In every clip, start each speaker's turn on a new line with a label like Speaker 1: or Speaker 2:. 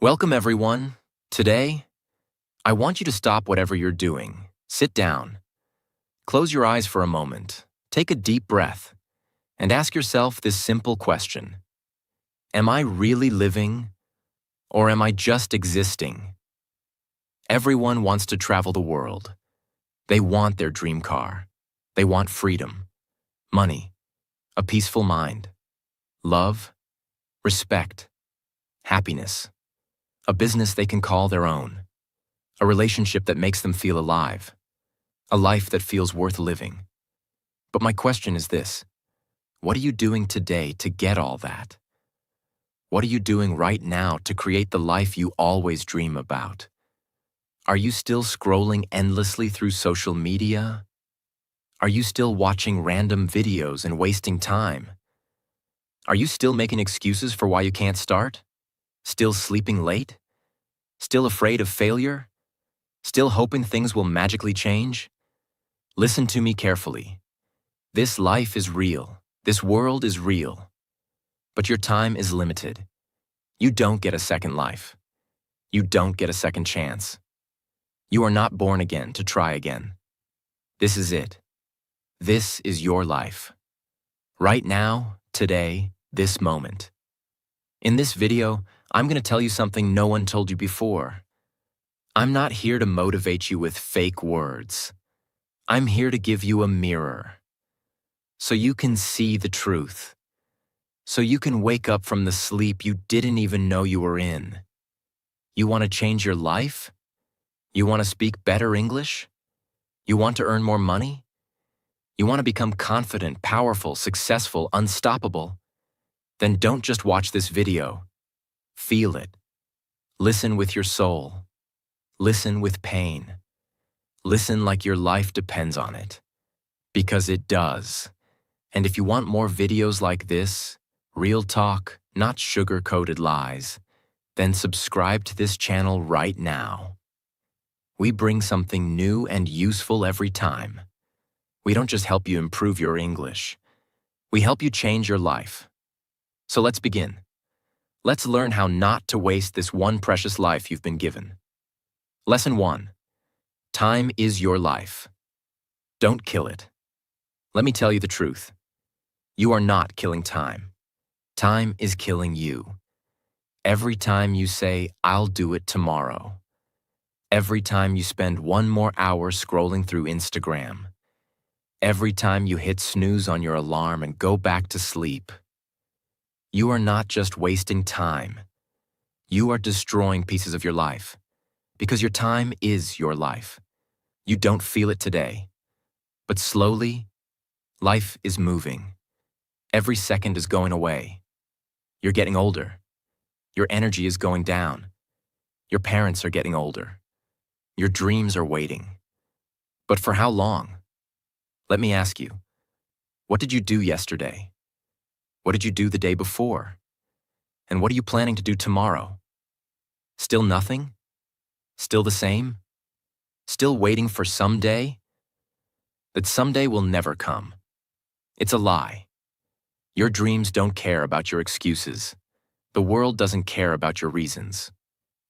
Speaker 1: Welcome, everyone. Today, I want you to stop whatever you're doing. Sit down. Close your eyes for a moment. Take a deep breath and ask yourself this simple question. Am I really living, or am I just existing? Everyone wants to travel the world. They want their dream car. They want freedom, money, a peaceful mind, love, respect, happiness. A business they can call their own, a relationship that makes them feel alive, a life that feels worth living. But my question is this: what are you doing today to get all that? What are you doing right now to create the life you always dream about? Are you still scrolling endlessly through social media? Are you still watching random videos and wasting time? Are you still making excuses for why you can't start? Still sleeping late? Still afraid of failure? Still hoping things will magically change? Listen to me carefully. This life is real. This world is real. But your time is limited. You don't get a second life. You don't get a second chance. You are not born again to try again. This is it. This is your life. Right now, today, this moment. In this video, I'm going to tell you something no one told you before. I'm not here to motivate you with fake words. I'm here to give you a mirror, so you can see the truth, so you can wake up from the sleep you didn't even know you were in. You want to change your life? You want to speak better English? You want to earn more money? You want to become confident, powerful, successful, unstoppable? Then don't just watch this video. Feel it. Listen with your soul. Listen with pain. Listen like your life depends on it. Because it does. And if you want more videos like this, real talk, not sugar-coated lies, then subscribe to this channel right now. We bring something new and useful every time. We don't just help you improve your English. We help you change your life. So let's begin. Let's learn how not to waste this one precious life you've been given. Lesson 1. Time is your life. Don't kill it. Let me tell you the truth. You are not killing time. Time is killing you. Every time you say, "I'll do it tomorrow." Every time you spend one more hour scrolling through Instagram. Every time you hit snooze on your alarm and go back to sleep. You are not just wasting time. You are destroying pieces of your life, because your time is your life. You don't feel it today, but slowly, life is moving. Every second is going away. You're getting older. Your energy is going down. Your parents are getting older. Your dreams are waiting. But for how long? Let me ask you, what did you do yesterday? What did you do the day before? And what are you planning to do tomorrow? Still nothing? Still the same? Still waiting for someday? That someday will never come. It's a lie. Your dreams don't care about your excuses. The world doesn't care about your reasons.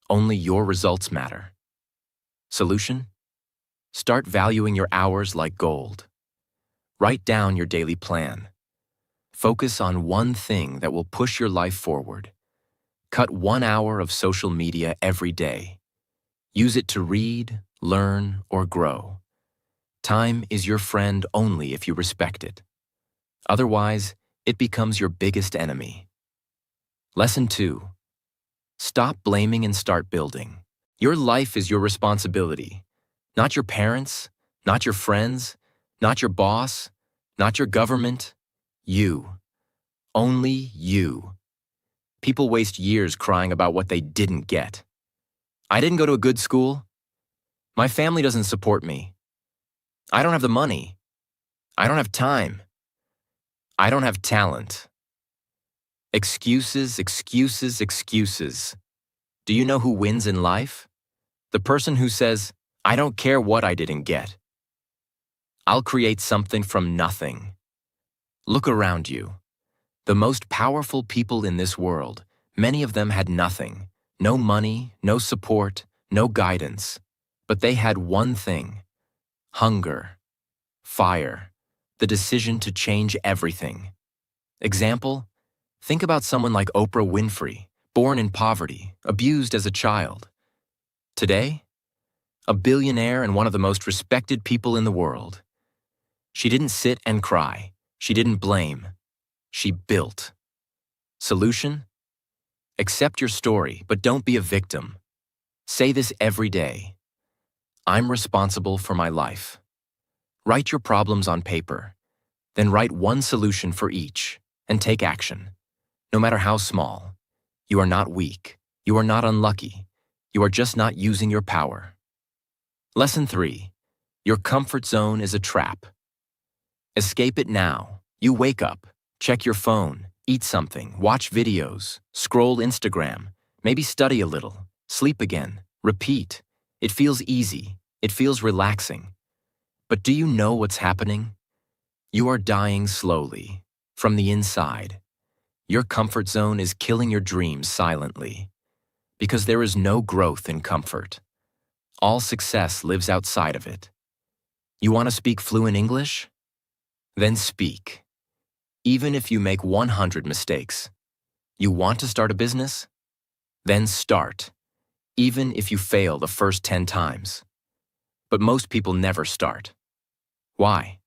Speaker 1: Only your results matter. Solution? Start valuing your hours like gold. Write down your daily plan. Focus on one thing that will push your life forward. Cut 1 hour of social media every day. Use it to read, learn, or grow. Time is your friend only if you respect it. Otherwise, it becomes your biggest enemy. Lesson 2. Stop blaming and start building. Your life is your responsibility. Not your parents, not your friends, not your boss, not your government. You. Only you. People waste years crying about what they didn't get. I didn't go to a good school. My family doesn't support me. I don't have the money. I don't have time. I don't have talent. Excuses, excuses, excuses. Do you know who wins in life? The person who says, "I don't care what I didn't get. I'll create something from nothing." Look around you. The most powerful people in this world, many of them had nothing, No money, no support, no guidance. But they had one thing: hunger, fire, the decision to change everything. Example: think about someone like Oprah Winfrey, born in poverty, abused as a child. Today, a billionaire and one of the most respected people in the world. She didn't sit and cry. She didn't blame. She built. Solution? Accept your story, but don't be a victim. Say this every day: I'm responsible for my life. Write your problems on paper. Then write one solution for each, and take action. No matter how small. You are not weak. You are not unlucky. You are just not using your power. Lesson 3. Your comfort zone is a trap. Escape it now. You wake up, check your phone, eat something, watch videos, scroll Instagram, maybe study a little, sleep again, repeat. It feels easy. It feels relaxing. But do you know what's happening? You are dying slowly, from the inside. Your comfort zone is killing your dreams silently. Because there is no growth in comfort. All success lives outside of it. You want to speak fluent English? Then speak. Even if you make 100 mistakes. You want to start a business? Then start. Even if you fail the first 10 times. But most people never start. Why?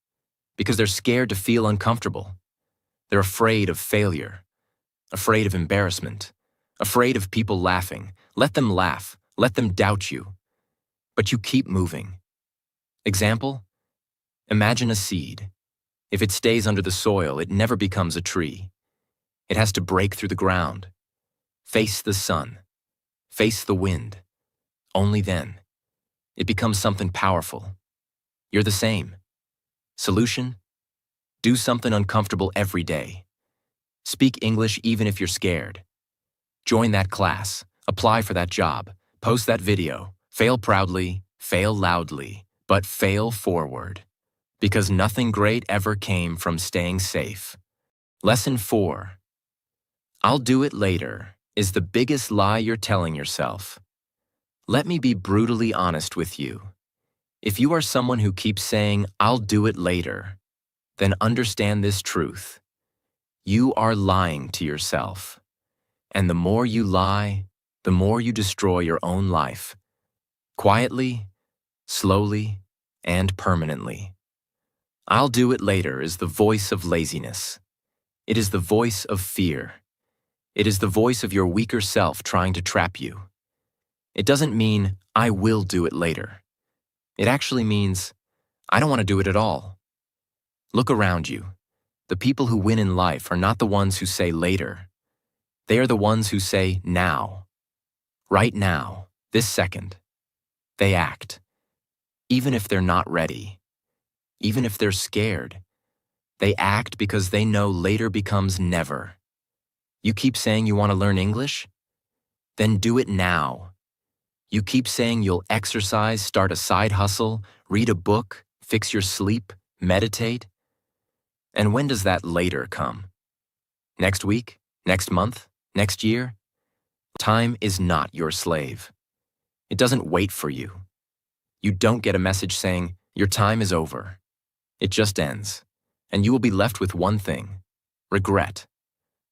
Speaker 1: Because they're scared to feel uncomfortable. They're afraid of failure. Afraid of embarrassment. Afraid of people laughing. Let them laugh. Let them doubt you. But you keep moving. Example? Imagine a seed. If it stays under the soil, it never becomes a tree. It has to break through the ground. Face the sun. Face the wind. Only then. It becomes something powerful. You're the same. Solution? Do something uncomfortable every day. Speak English even if you're scared. Join that class. Apply for that job. Post that video. Fail proudly, fail loudly, but fail forward. Because nothing great ever came from staying safe. Lesson 4. I'll do it later is the biggest lie you're telling yourself. Let me be brutally honest with you. If you are someone who keeps saying, I'll do it later, then understand this truth. You are lying to yourself. And the more you lie, the more you destroy your own life. Quietly, slowly, and permanently. I'll do it later is the voice of laziness. It is the voice of fear. It is the voice of your weaker self trying to trap you. It doesn't mean, I will do it later. It actually means, I don't want to do it at all. Look around you. The people who win in life are not the ones who say later. They are the ones who say now. Right now, this second. They act. Even if they're not ready. Even if they're scared. They act because they know later becomes never. You keep saying you want to learn English? Then do it now. You keep saying you'll exercise, start a side hustle, read a book, fix your sleep, meditate. And when does that later come? Next week? Next month? Next year? Time is not your slave. It doesn't wait for you. You don't get a message saying, your time is over. It just ends. And you will be left with one thing: regret.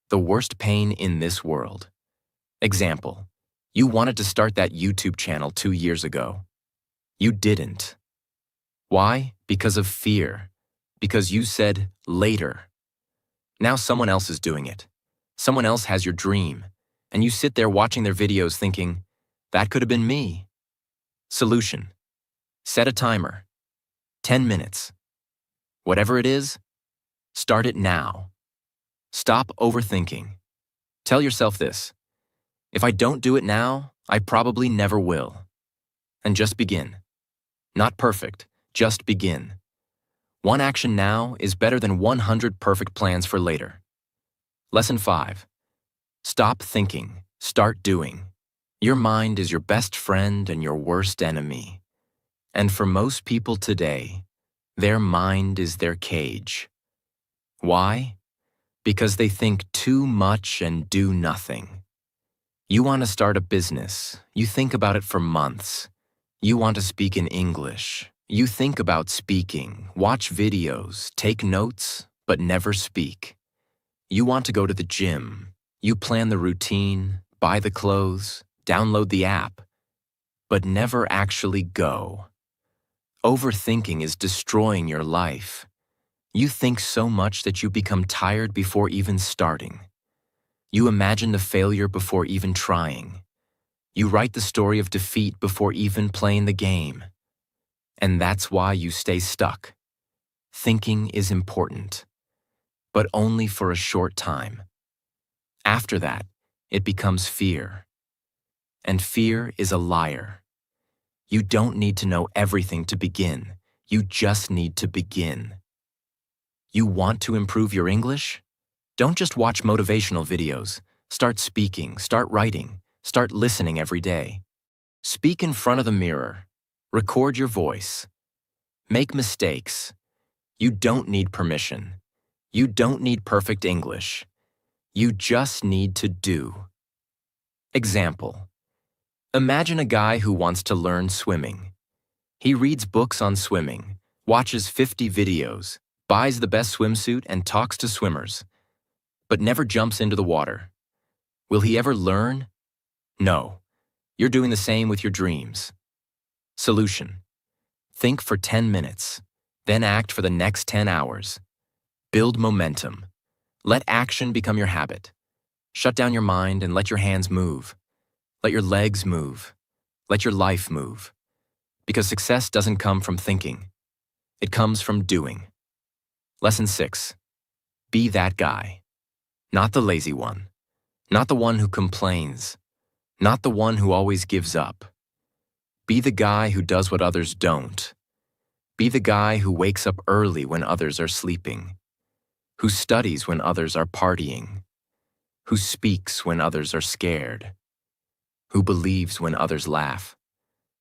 Speaker 1: The worst pain in this world. Example: you wanted to start that YouTube channel 2 years ago. You didn't. Why? Because of fear. Because you said later. Now someone else is doing it. Someone else has your dream. And you sit there watching their videos thinking, that could have been me. Solution: set a timer. 10 minutes. Whatever it is, start it now. Stop overthinking. Tell yourself this: if I don't do it now, I probably never will. And just begin. Not perfect, just begin. One action now is better than 100 perfect plans for later. Lesson 5. Stop thinking, start doing. Your mind is your best friend and your worst enemy. And for most people today, their mind is their cage. Why? Because they think too much and do nothing. You want to start a business. You think about it for months. You want to speak in English. You think about speaking, watch videos, take notes, but never speak. You want to go to the gym. You plan the routine, buy the clothes, download the app, but never actually go. Overthinking is destroying your life. You think so much that you become tired before even starting. You imagine the failure before even trying. You write the story of defeat before even playing the game. And that's why you stay stuck. Thinking is important, but only for a short time. After that, it becomes fear. And fear is a liar. You don't need to know everything to begin. You just need to begin. You want to improve your English? Don't just watch motivational videos. Start speaking, start writing, start listening every day. Speak in front of the mirror. Record your voice. Make mistakes. You don't need permission. You don't need perfect English. You just need to do. Example. Imagine a guy who wants to learn swimming. He reads books on swimming, watches 50 videos, buys the best swimsuit and talks to swimmers, but never jumps into the water. Will he ever learn? No. You're doing the same with your dreams. Solution. Think for 10 minutes, then act for the next 10 hours. Build momentum. Let action become your habit. Shut down your mind and let your hands move. Let your legs move. Let your life move. Because success doesn't come from thinking. It comes from doing. Lesson 6. Be that guy. Not the lazy one. Not the one who complains. Not the one who always gives up. Be the guy who does what others don't. Be the guy who wakes up early when others are sleeping. Who studies when others are partying. Who speaks when others are scared. Who believes when others laugh.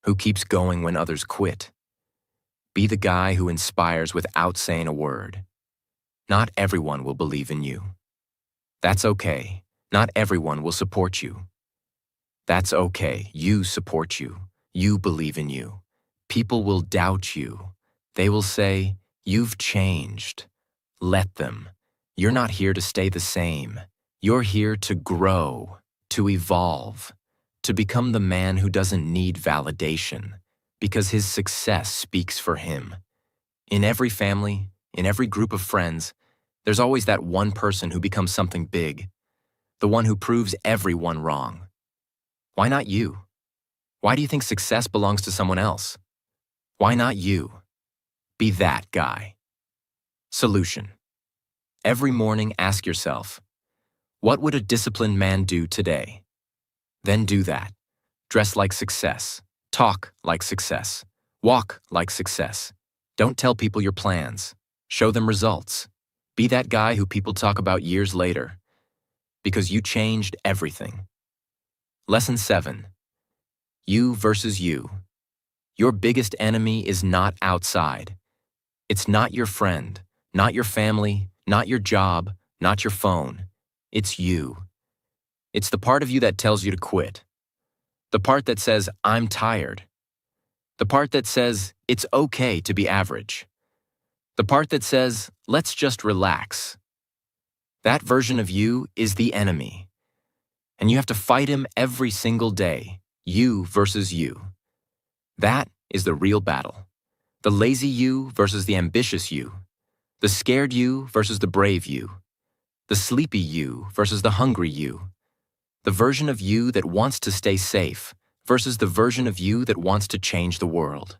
Speaker 1: Who keeps going when others quit. Be the guy who inspires without saying a word. Not everyone will believe in you. That's okay. Not everyone will support you. That's okay. You support you. You believe in you. People will doubt you. They will say, "You've changed." Let them. You're not here to stay the same. You're here to grow, to evolve, to become the man who doesn't need validation, because his success speaks for him. In every family, in every group of friends, there's always that one person who becomes something big, the one who proves everyone wrong. Why not you? Why do you think success belongs to someone else? Why not you? Be that guy. Solution. Every morning ask yourself, what would a disciplined man do today? Then do that. Dress like success. Talk like success. Walk like success. Don't tell people your plans. Show them results. Be that guy who people talk about years later. Because you changed everything. Lesson 7. You versus you. Your biggest enemy is not outside. It's not your friend, not your family, not your job, not your phone. It's you. It's the part of you that tells you to quit. The part that says, "I'm tired." The part that says, "It's okay to be average." The part that says, "Let's just relax." That version of you is the enemy. And you have to fight him every single day. You versus you. That is the real battle. The lazy you versus the ambitious you. The scared you versus the brave you. The sleepy you versus the hungry you. The version of you that wants to stay safe versus the version of you that wants to change the world.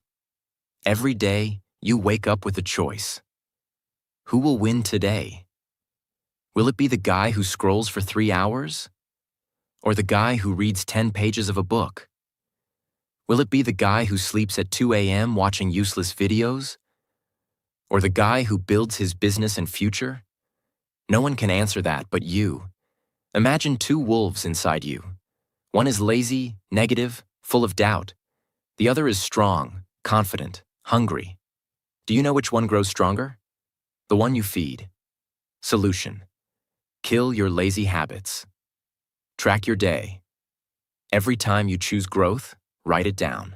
Speaker 1: Every day, you wake up with a choice. Who will win today? Will it be the guy who scrolls for 3 hours? Or the guy who reads 10 pages of a book? Will it be the guy who sleeps at 2 a.m. watching useless videos? Or the guy who builds his business and future? No one can answer that but you. Imagine 2 wolves inside you. One is lazy, negative, full of doubt. The other is strong, confident, hungry. Do you know which one grows stronger? The one you feed. Solution. Kill your lazy habits. Track your day. Every time you choose growth, write it down.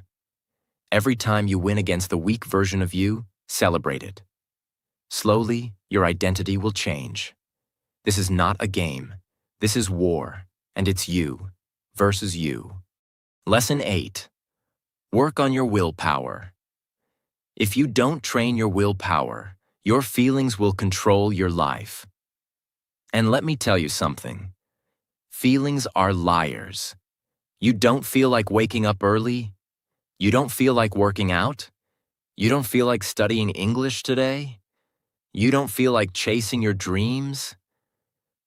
Speaker 1: Every time you win against the weak version of you, celebrate it. Slowly, your identity will change. This is not a game. This is war, and it's you versus you. Lesson 8. Work on your willpower. If you don't train your willpower, your feelings will control your life. And let me tell you something. Feelings are liars. You don't feel like waking up early? You don't feel like working out? You don't feel like studying English today? You don't feel like chasing your dreams?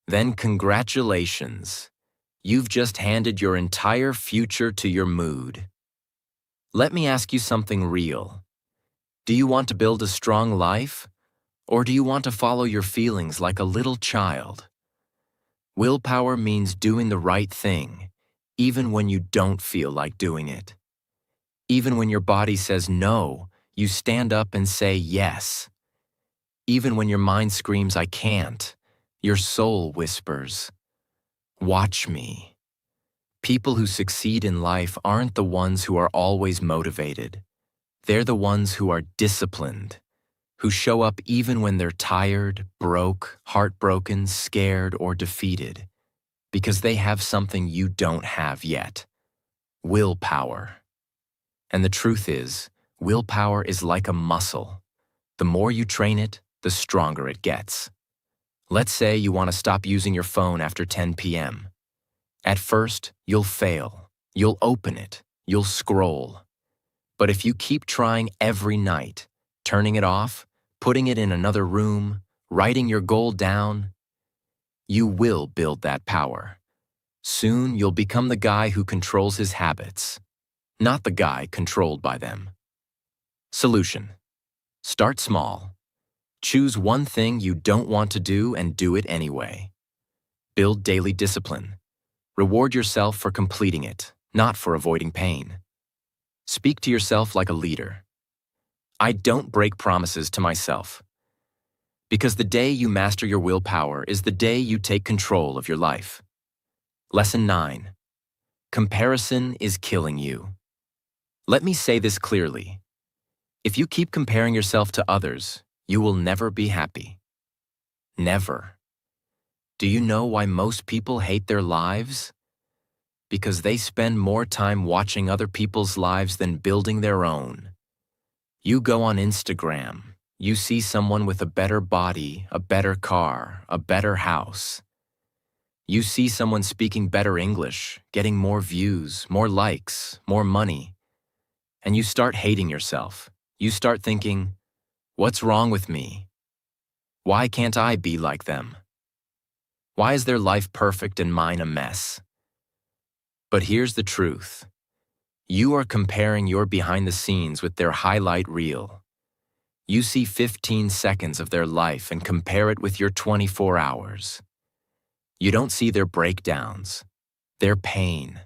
Speaker 1: Then congratulations. You've just handed your entire future to your mood. Let me ask you something real. Do you want to build a strong life? Or do you want to follow your feelings like a little child? Willpower means doing the right thing, even when you don't feel like doing it. Even when your body says no, you stand up and say yes. Even when your mind screams, I can't, your soul whispers, watch me. People who succeed in life aren't the ones who are always motivated. They're the ones who are disciplined, who show up even when they're tired, broke, heartbroken, scared, or defeated, because they have something you don't have yet: willpower. And the truth is, willpower is like a muscle. The more you train it, the stronger it gets. Let's say you want to stop using your phone after 10 p.m. At first, you'll fail. You'll open it. You'll scroll. But if you keep trying every night, turning it off, putting it in another room, writing your goal down, you will build that power. Soon, you'll become the guy who controls his habits, not the guy controlled by them. Solution: start small. Choose one thing you don't want to do and do it anyway. Build daily discipline. Reward yourself for completing it, not for avoiding pain. Speak to yourself like a leader. I don't break promises to myself. Because the day you master your willpower is the day you take control of your life. Lesson 9. Comparison is killing you. Let me say this clearly. If you keep comparing yourself to others, you will never be happy. Never. Do you know why most people hate their lives? Because they spend more time watching other people's lives than building their own. You go on Instagram, you see someone with a better body, a better car, a better house. You see someone speaking better English, getting more views, more likes, more money. And you start hating yourself. You start thinking, what's wrong with me? Why can't I be like them? Why is their life perfect and mine a mess? But here's the truth. You are comparing your behind the scenes with their highlight reel. You see 15 seconds of their life and compare it with your 24 hours. You don't see their breakdowns, their pain,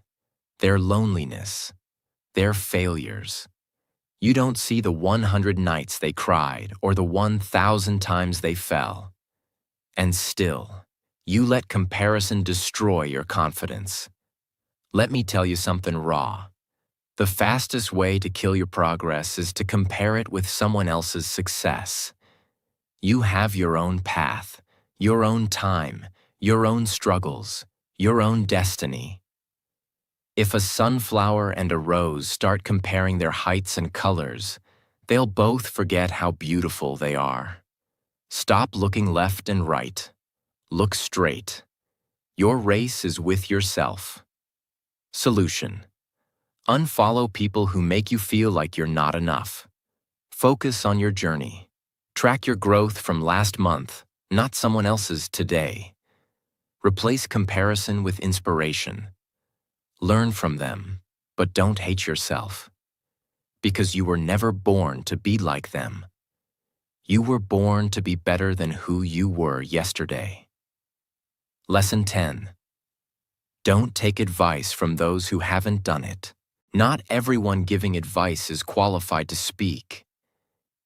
Speaker 1: their loneliness, their failures. You don't see the 100 nights they cried or the 1,000 times they fell. And still, you let comparison destroy your confidence. Let me tell you something raw. The fastest way to kill your progress is to compare it with someone else's success. You have your own path, your own time, your own struggles, your own destiny. If a sunflower and a rose start comparing their heights and colors, they'll both forget how beautiful they are. Stop looking left and right. Look straight. Your race is with yourself. Solution: unfollow people who make you feel like you're not enough. Focus on your journey. Track your growth from last month, not someone else's today. Replace comparison with inspiration. Learn from them, but don't hate yourself. Because you were never born to be like them. You were born to be better than who you were yesterday. Lesson 10. Don't take advice from those who haven't done it. Not everyone giving advice is qualified to speak.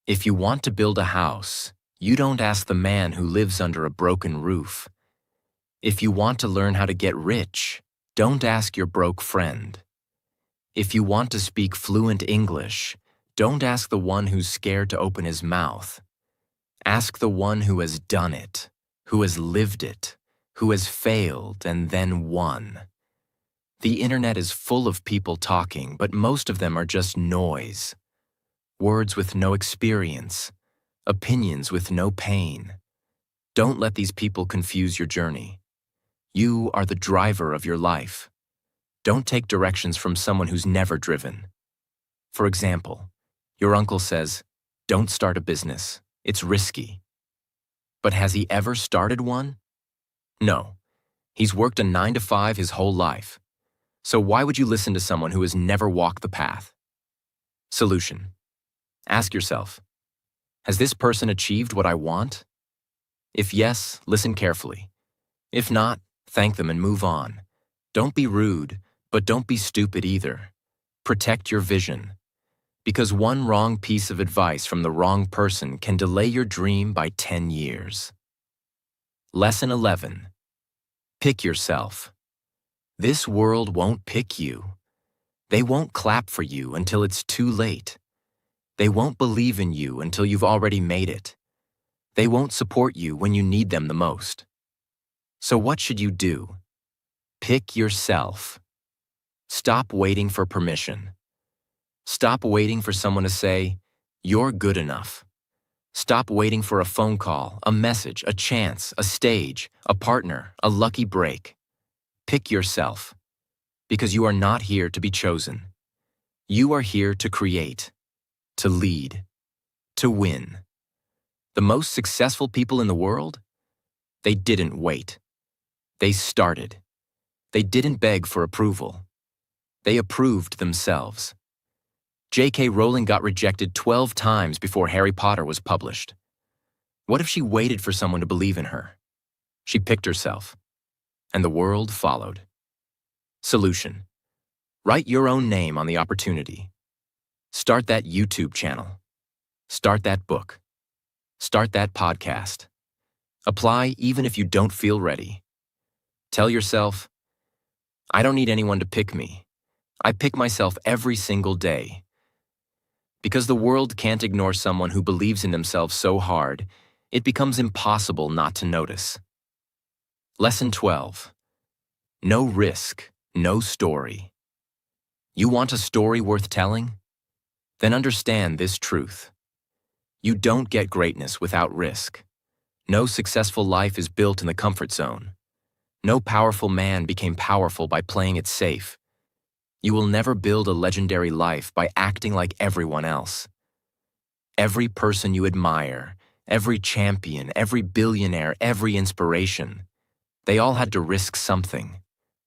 Speaker 1: If you want to build a house, you don't ask the man who lives under a broken roof. If you want to learn how to get rich, Don't ask your broke friend. If you want to speak fluent English, don't ask the one who's scared to open his mouth. Ask the one who has done it, who has lived it, who has failed and then won. The internet is full of people talking, but most of them are just noise. Words with no experience, opinions with no pain. Don't let these people confuse your journey. You are the driver of your life. Don't take directions from someone who's never driven. For example, your uncle says, "Don't start a business. It's risky." But has he ever started one? No. He's worked a 9-to-5 his whole life. So why would you listen to someone who has never walked the path? Solution. Ask yourself, has this person achieved what I want? If yes, listen carefully. If not, thank them and move on. Don't be rude, but don't be stupid either. Protect your vision. Because one wrong piece of advice from the wrong person can delay your dream by 10 years. Lesson 11. Pick yourself. This world won't pick you. They won't clap for you until it's too late. They won't believe in you until you've already made it. They won't support you when you need them the most. So what should you do? Pick yourself. Stop waiting for permission. Stop waiting for someone to say, "You're good enough." Stop waiting for a phone call, a message, a chance, a stage, a partner, a lucky break. Pick yourself, because you are not here to be chosen. You are here to create, to lead, to win. The most successful people in the world? They didn't wait. They started. They didn't beg for approval. They approved themselves. J.K. Rowling got rejected 12 times before Harry Potter was published. What if she waited for someone to believe in her? She picked herself, and the world followed. Solution. Write your own name on the opportunity. Start that YouTube channel. Start that book. Start that podcast. Apply even if you don't feel ready. Tell yourself, I don't need anyone to pick me. I pick myself every single day. Because the world can't ignore someone who believes in themselves so hard, it becomes impossible not to notice. Lesson 12. No risk, no story. You want a story worth telling? Then understand this truth. You don't get greatness without risk. No successful life is built in the comfort zone. No powerful man became powerful by playing it safe. You will never build a legendary life by acting like everyone else. Every person you admire, every champion, every billionaire, every inspiration, they all had to risk something.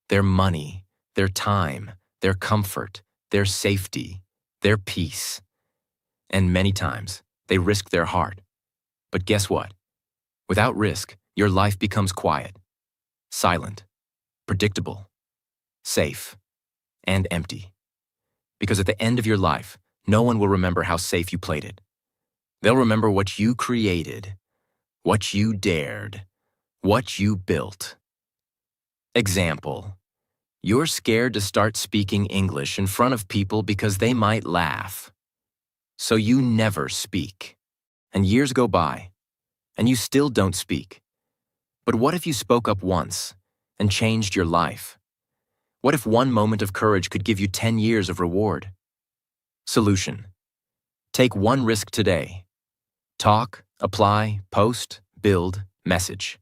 Speaker 1: Their money, their time, their comfort, their safety, their peace. And many times, they risked their heart. But guess what? Without risk, your life becomes quiet, silent, predictable, safe, and empty. Because at the end of your life, no one will remember how safe you played it. They'll remember what you created, what you dared, what you built. Example. You're scared to start speaking English in front of people because they might laugh. So you never speak. And years go by, and you still don't speak. But what if you spoke up once and changed your life? What if one moment of courage could give you 10 years of reward? Solution. Take one risk today. Talk, apply, post, build, message.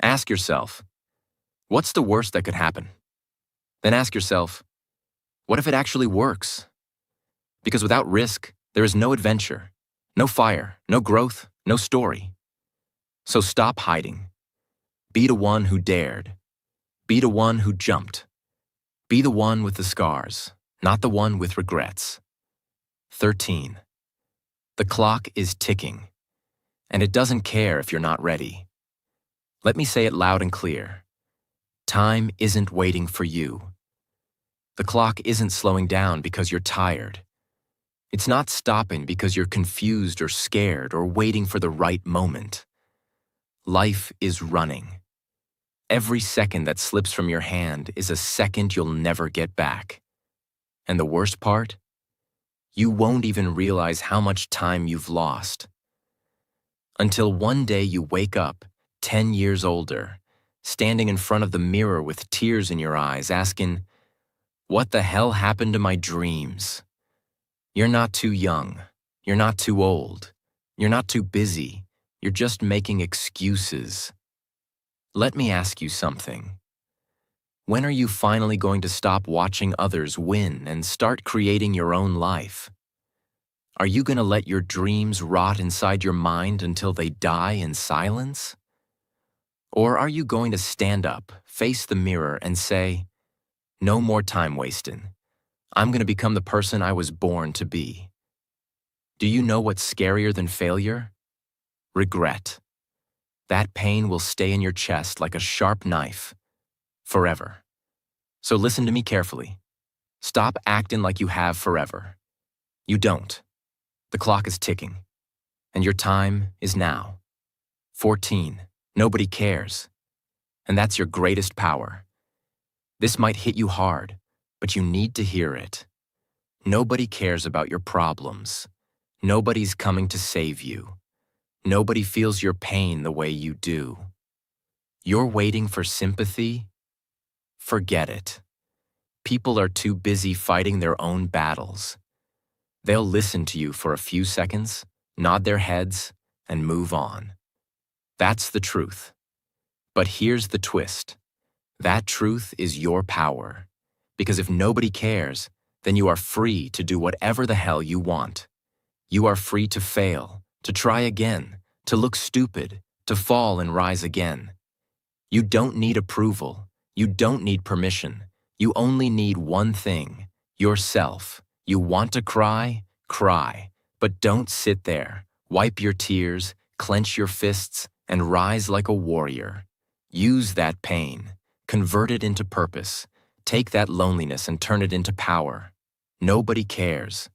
Speaker 1: Ask yourself, what's the worst that could happen? Then ask yourself, what if it actually works? Because without risk, there is no adventure, no fire, no growth, no story. So stop hiding. Be the one who dared. Be the one who jumped. Be the one with the scars, not the one with regrets. 13. The clock is ticking, and it doesn't care if you're not ready. Let me say it loud and clear. Time isn't waiting for you. The clock isn't slowing down because you're tired. It's not stopping because you're confused or scared or waiting for the right moment. Life is running. Every second that slips from your hand is a second you'll never get back. And the worst part? You won't even realize how much time you've lost. Until one day you wake up, 10 years older, standing in front of the mirror with tears in your eyes, asking, "What the hell happened to my dreams?" You're not too young. You're not too old. You're not too busy. You're just making excuses. Let me ask you something. When are you finally going to stop watching others win and start creating your own life? Are you going to let your dreams rot inside your mind until they die in silence? Or are you going to stand up, face the mirror, and say, "No more time wasting. I'm going to become the person I was born to be"? Do you know what's scarier than failure? Regret. That pain will stay in your chest like a sharp knife, forever. So listen to me carefully. Stop acting like you have forever. You don't. The clock is ticking, and your time is now. 14. Nobody cares. And that's your greatest power. This might hit you hard, but you need to hear it. Nobody cares about your problems. Nobody's coming to save you. Nobody feels your pain the way you do. You're waiting for sympathy? Forget it. People are too busy fighting their own battles. They'll listen to you for a few seconds, nod their heads, and move on. That's the truth. But here's the twist. That truth is your power. Because if nobody cares, then you are free to do whatever the hell you want. You are free to fail, to try again, to look stupid, to fall and rise again. You don't need approval. You don't need permission. You only need one thing, yourself. You want to cry? Cry. But don't sit there. Wipe your tears, clench your fists, and rise like a warrior. Use that pain. Convert it into purpose. Take that loneliness and turn it into power. Nobody cares.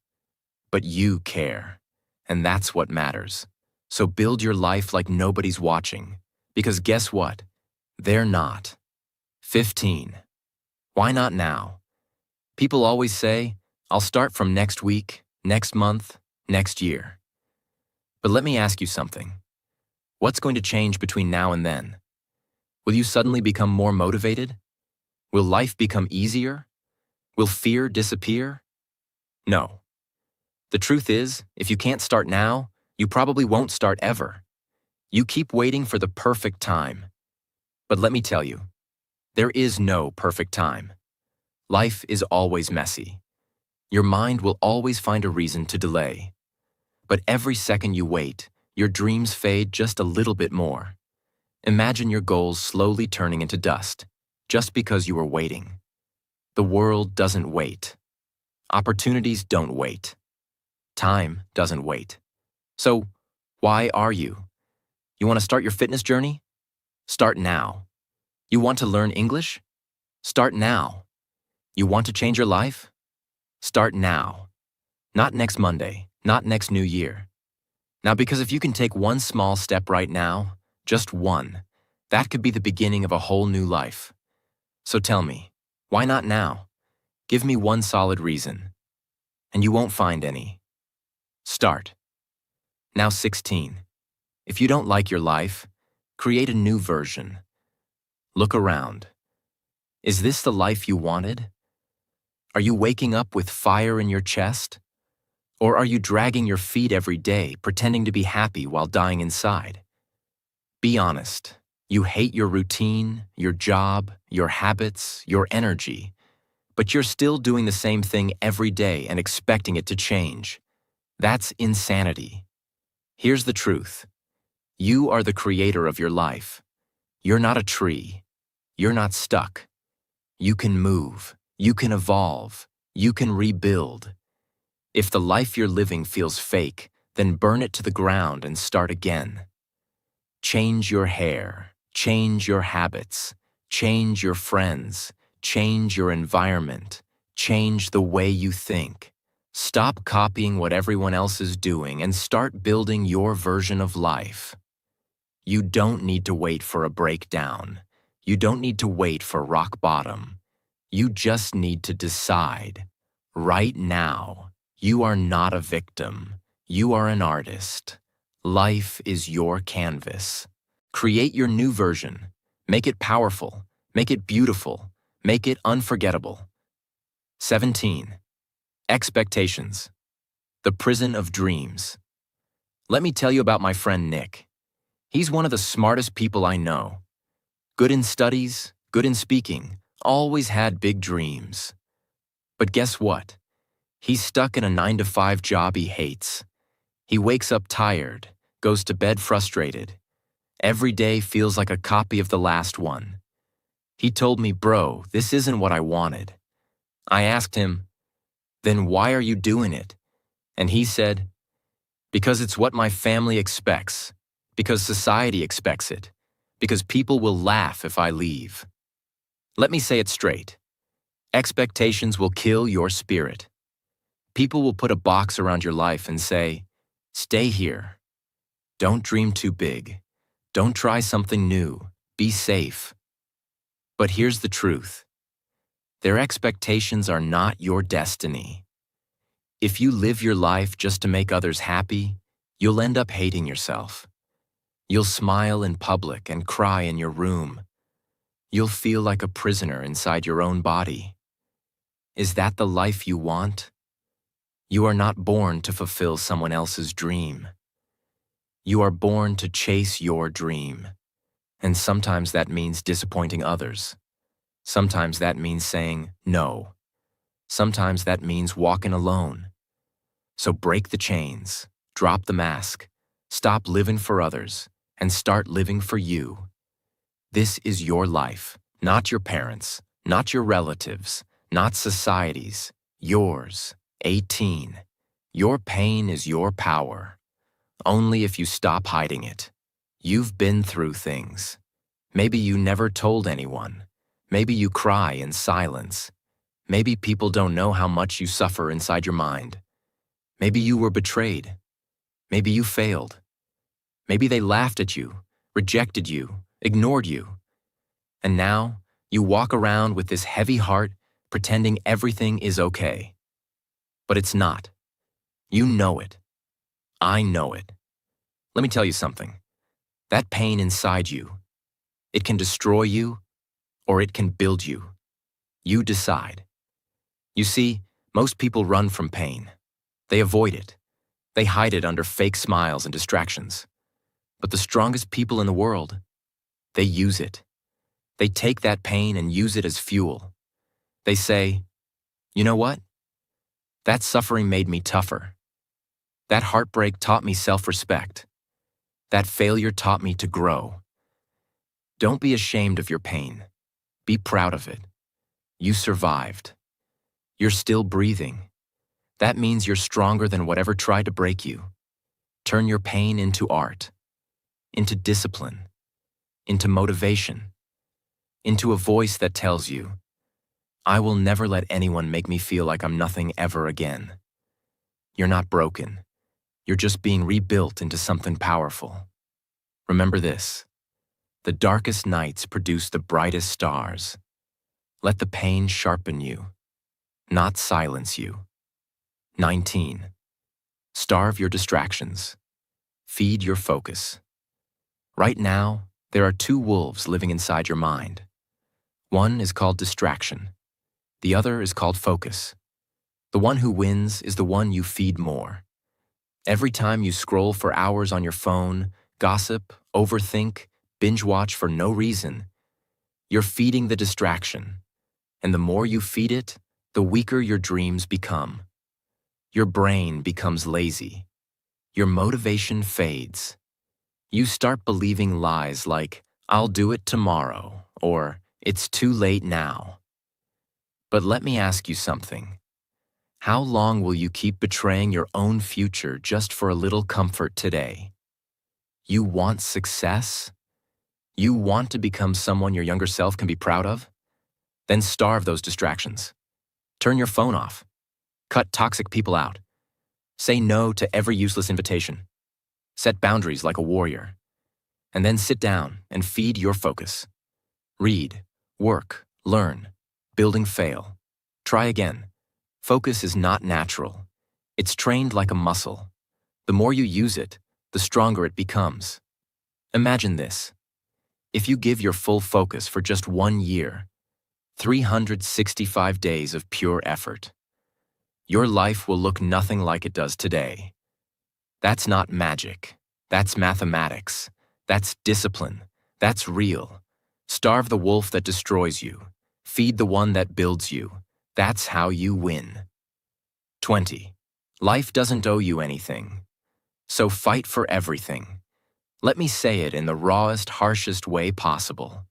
Speaker 1: But you care. And that's what matters. So build your life like nobody's watching. Because guess what? They're not. 15. Why not now? People always say, "I'll start from next week, next month, next year." But let me ask you something. What's going to change between now and then? Will you suddenly become more motivated? Will life become easier? Will fear disappear? No. The truth is, if you can't start now, you probably won't start ever. You keep waiting for the perfect time. But let me tell you, there is no perfect time. Life is always messy. Your mind will always find a reason to delay. But every second you wait, your dreams fade just a little bit more. Imagine your goals slowly turning into dust, just because you were waiting. The world doesn't wait. Opportunities don't wait. Time doesn't wait. So, why are you? You want to start your fitness journey? Start now. You want to learn English? Start now. You want to change your life? Start now. Not next Monday, not next New Year. Now, because if you can take one small step right now, just one, that could be the beginning of a whole new life. So tell me, why not now? Give me one solid reason. And you won't find any. Start. Now 16. If you don't like your life, create a new version. Look around. Is this the life you wanted? Are you waking up with fire in your chest? Or are you dragging your feet every day, pretending to be happy while dying inside? Be honest. You hate your routine, your job, your habits, your energy, but you're still doing the same thing every day and expecting it to change. That's insanity. Here's the truth. You are the creator of your life. You're not a tree. You're not stuck. You can move. You can evolve. You can rebuild. If the life you're living feels fake, then burn it to the ground and start again. Change your hair. Change your habits. Change your friends. Change your environment. Change the way you think. Stop copying what everyone else is doing and start building your version of life. You don't need to wait for a breakdown. You don't need to wait for rock bottom. You just need to decide. Right now, you are not a victim. You are an artist. Life is your canvas. Create your new version. Make it powerful. Make it beautiful. Make it unforgettable. 17. Expectations. The prison of dreams. Let me tell you about my friend Nick. He's one of the smartest people I know. Good in studies, good in speaking, always had big dreams. But guess what? He's stuck in a 9-to-5 job he hates. He wakes up tired, goes to bed frustrated. Every day feels like a copy of the last one. He told me, "Bro, this isn't what I wanted." I asked him, "Then why are you doing it?" And he said, "Because it's what my family expects, because society expects it, because people will laugh if I leave." Let me say it straight. Expectations will kill your spirit. People will put a box around your life and say, "Stay here. Don't dream too big. Don't try something new. Be safe." But here's the truth. Their expectations are not your destiny. If you live your life just to make others happy, you'll end up hating yourself. You'll smile in public and cry in your room. You'll feel like a prisoner inside your own body. Is that the life you want? You are not born to fulfill someone else's dream. You are born to chase your dream. And sometimes that means disappointing others. Sometimes that means saying no. Sometimes that means walking alone. So break the chains, drop the mask, stop living for others, and start living for you. This is your life, not your parents', not your relatives', not society's, yours. 18. Your pain is your power. Only if you stop hiding it. You've been through things. Maybe you never told anyone. Maybe you cry in silence. Maybe people don't know how much you suffer inside your mind. Maybe you were betrayed. Maybe you failed. Maybe they laughed at you, rejected you, ignored you. And now you walk around with this heavy heart, pretending everything is okay. But it's not. You know it. I know it. Let me tell you something. That pain inside you, it can destroy you or it can build you. You decide. You see, most people run from pain. They avoid it. They hide it under fake smiles and distractions. But the strongest people in the world, they use it. They take that pain and use it as fuel. They say, "You know what? That suffering made me tougher. That heartbreak taught me self-respect. That failure taught me to grow." Don't be ashamed of your pain. Be proud of it. You survived. You're still breathing. That means you're stronger than whatever tried to break you. Turn your pain into art, into discipline, into motivation, into a voice that tells you, "I will never let anyone make me feel like I'm nothing ever again." You're not broken. You're just being rebuilt into something powerful. Remember this. The darkest nights produce the brightest stars. Let the pain sharpen you, not silence you. 19. Starve your distractions. Feed your focus. Right now, there are two wolves living inside your mind. One is called distraction. The other is called focus. The one who wins is the one you feed more. Every time you scroll for hours on your phone, gossip, overthink, binge watch for no reason, you're feeding the distraction. And the more you feed it, the weaker your dreams become. Your brain becomes lazy. Your motivation fades. You start believing lies like, "I'll do it tomorrow," or "It's too late now." But let me ask you something. How long will you keep betraying your own future just for a little comfort today? You want success? You want to become someone your younger self can be proud of? Then starve those distractions. Turn your phone off. Cut toxic people out. Say no to every useless invitation. Set boundaries like a warrior. And then sit down and feed your focus. Read, work, learn, building fail. Try again. Focus is not natural. It's trained like a muscle. The more you use it, the stronger it becomes. Imagine this. If you give your full focus for just 1 year, 365 days of pure effort, your life will look nothing like it does today. That's not magic. That's mathematics. That's discipline. That's real. Starve the wolf that destroys you. Feed the one that builds you. That's how you win. 20. Life doesn't owe you anything. So fight for everything. Let me say it in the rawest, harshest way possible.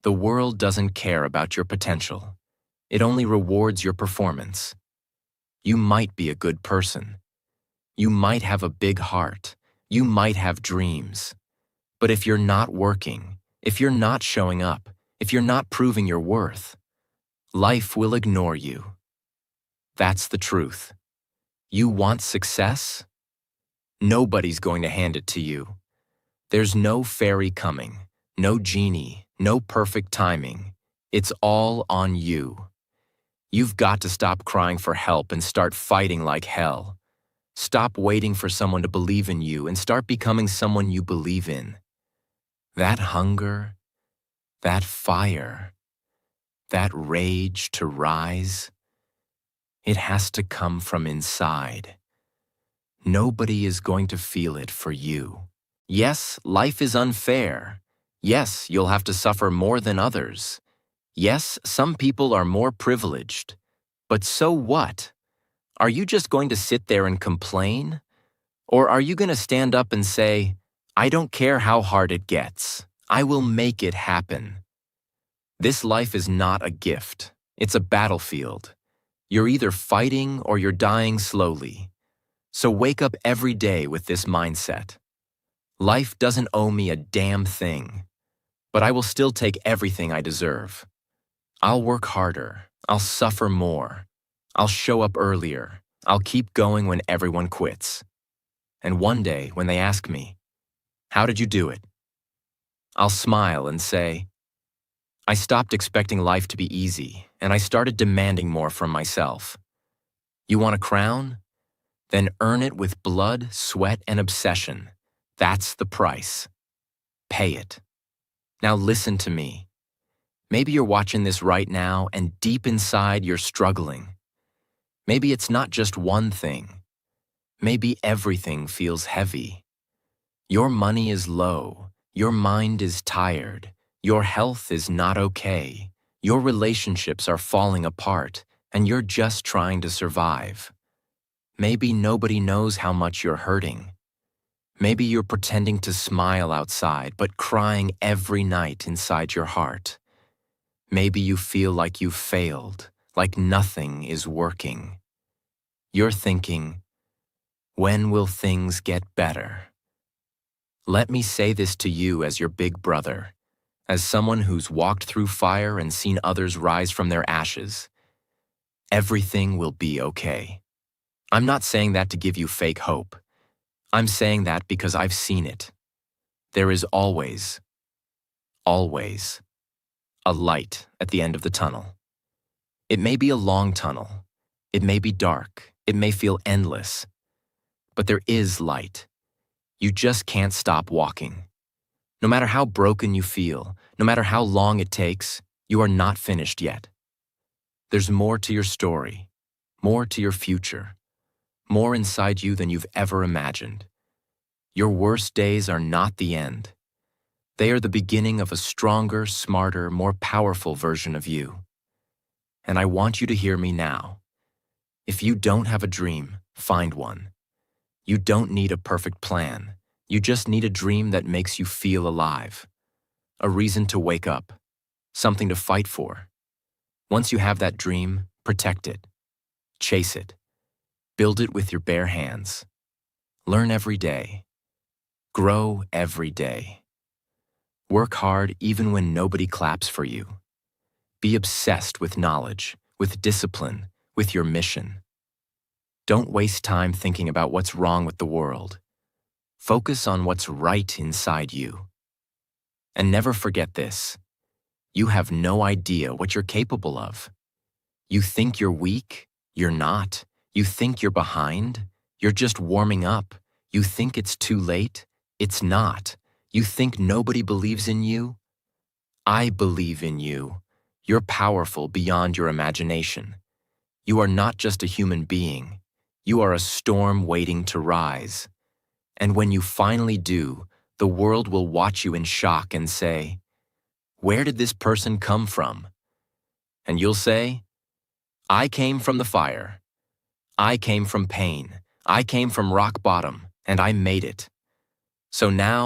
Speaker 1: The world doesn't care about your potential. It only rewards your performance. You might be a good person. You might have a big heart. You might have dreams. But if you're not working, if you're not showing up, if you're not proving your worth, life will ignore you. That's the truth. You want success? Nobody's going to hand it to you. There's no fairy coming, no genie, no perfect timing. It's all on you. You've got to stop crying for help and start fighting like hell. Stop waiting for someone to believe in you and start becoming someone you believe in. That hunger, that fire, that rage to rise, it has to come from inside. Nobody is going to feel it for you. Yes, life is unfair. Yes, you'll have to suffer more than others. Yes, some people are more privileged. But so what? Are you just going to sit there and complain? Or are you going to stand up and say, I don't care how hard it gets. I will make it happen. This life is not a gift. It's a battlefield. You're either fighting or you're dying slowly. So wake up every day with this mindset. Life doesn't owe me a damn thing, but I will still take everything I deserve. I'll work harder. I'll suffer more. I'll show up earlier. I'll keep going when everyone quits. And one day, when they ask me, how did you do it? I'll smile and say, I stopped expecting life to be easy, and I started demanding more from myself. You want a crown? Then earn it with blood, sweat, and obsession. That's the price. Pay it. Now listen to me. Maybe you're watching this right now and deep inside you're struggling. Maybe it's not just one thing. Maybe everything feels heavy. Your money is low. Your mind is tired. Your health is not okay. Your relationships are falling apart, and you're just trying to survive. Maybe nobody knows how much you're hurting. Maybe you're pretending to smile outside, but crying every night inside your heart. Maybe you feel like you've failed, like nothing is working. You're thinking, when will things get better? Let me say this to you as your big brother, as someone who's walked through fire and seen others rise from their ashes. Everything will be okay. I'm not saying that to give you fake hope. I'm saying that because I've seen it. There is always a light at the end of the tunnel. It may be a long tunnel. It may be dark. It may feel endless. But there is light. You just can't stop walking. No matter how broken you feel, no matter how long it takes, you are not finished yet. There's more to your story, more to your future, more inside you than you've ever imagined. Your worst days are not the end. They are the beginning of a stronger, smarter, more powerful version of you. And I want you to hear me now. If you don't have a dream, find one. You don't need a perfect plan. You just need a dream that makes you feel alive. A reason to wake up. Something to fight for. Once you have that dream, protect it. Chase it. Build it with your bare hands. Learn every day. Grow every day. Work hard even when nobody claps for you. Be obsessed with knowledge, with discipline, with your mission. Don't waste time thinking about what's wrong with the world. Focus on what's right inside you. And never forget this. You have no idea what you're capable of. You think you're weak? You're not. You think you're behind? You're just warming up. You think it's too late? It's not. You think nobody believes in you? I believe in you. You're powerful beyond your imagination. You are not just a human being. You are a storm waiting to rise. And when you finally do, the world will watch you in shock and say, "Where did this person come from?" And you'll say, "I came from the fire. I came from pain. I came from rock bottom, and I made it." So now,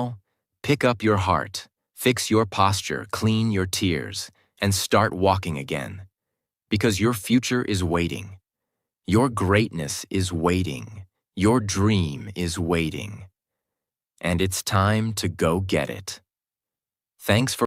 Speaker 1: pick up your heart, fix your posture, clean your tears, and start walking again. Because your future is waiting. Your greatness is waiting. Your dream is waiting. And it's time to go get it. Thanks for